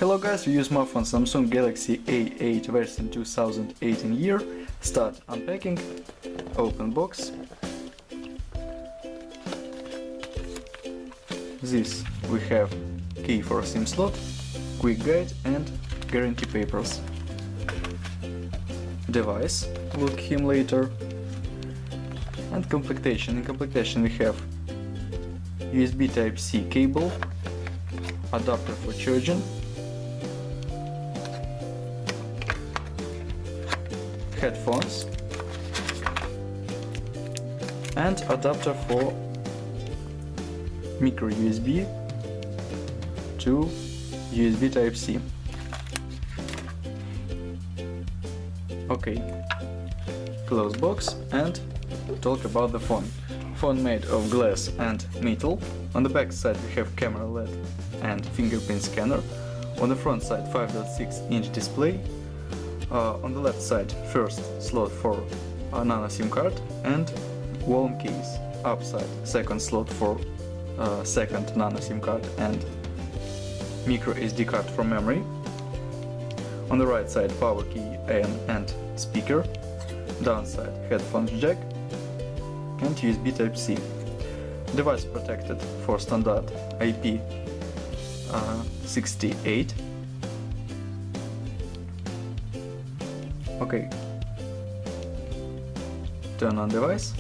Hello guys, we use my phone Samsung Galaxy A8 version 2018 year. Start unpacking, open box. This we have key for SIM slot, quick guide and guarantee papers. Device, look him later. And completation. In completation we have USB Type-C cable, adapter for charging, headphones and adapter for micro USB to USB Type-C. Okay, close box and talk about the phone. Phone made of glass and metal. On the back side we have camera LED and fingerprint scanner. On the front side 5.6-inch display. On the left side first slot for a nano SIM card and warm case. Upside second slot for second nano SIM card and micro SD card for memory. On the right side power key and speaker. Downside headphones jack and USB Type-C. Device protected for standard IP68. Okay, turn on device.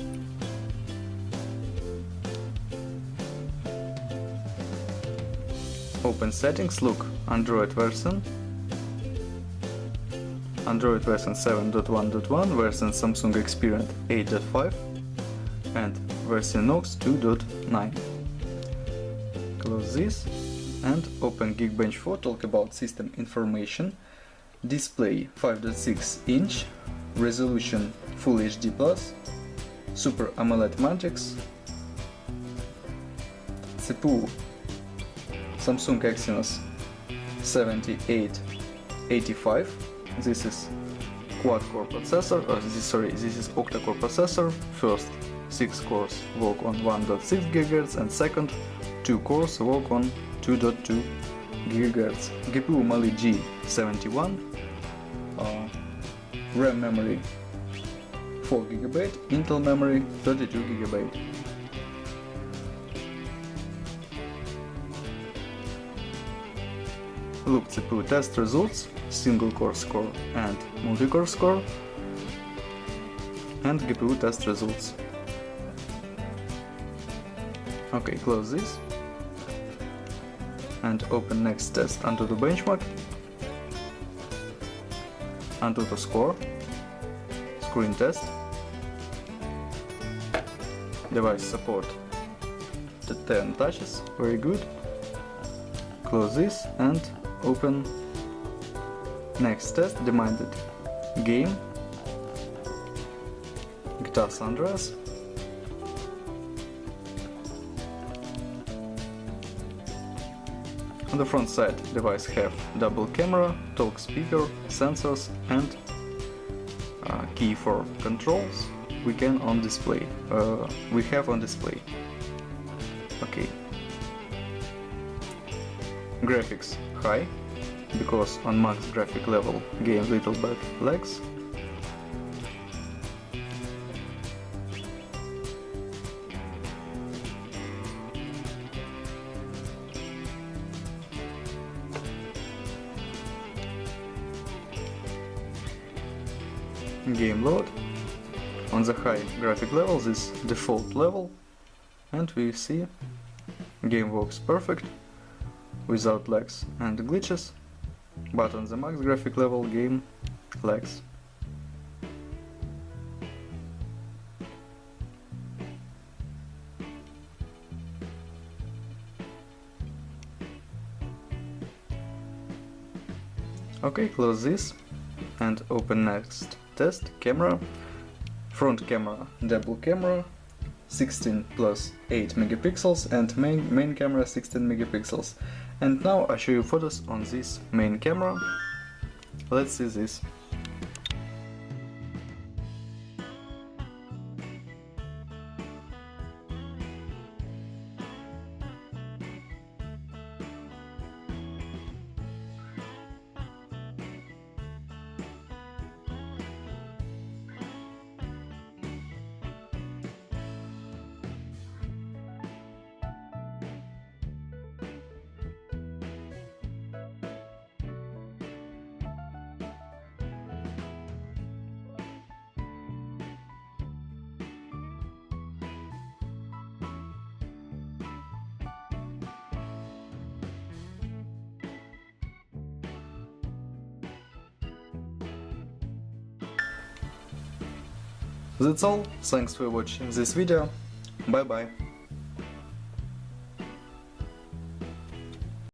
Open settings, look Android version 7.1.1, version Samsung Experience 8.5 and version Knox 2.9. Close this and open Geekbench 4, talk about system information. Display 5.6-inch, resolution Full HD+, Super AMOLED Matrix, CPU Samsung Exynos 7885. This is quad-core processor, this is octa-core processor. First 6 cores work on 1.6 GHz and second 2 cores work on 2.2 GHz. GPU Mali G71, RAM memory 4 GB, Intel memory 32 GB. Look CPU test results, single core score and multi-core score, and GPU test results. Okay, close this and open next test AnTuTu benchmark, AnTuTu score, screen test, device support the 10 touches, very good. Close this and open next test, demanded game, Guitar San Andreas. On the front side device have double camera, talk speaker, sensors and key for controls we have on display. Okay. Graphics high, because on max graphic level game little bit lags. Game load. On the high graphic level, this default level, and we see game works perfect without lags and glitches, but on the max graphic level game lags. Okay, close this and open next test. Camera, front camera double camera 16 plus 8 megapixels and main camera 16 megapixels. And now I show you photos on this main camera. Let's see this. That's all, thanks for watching this video, bye bye.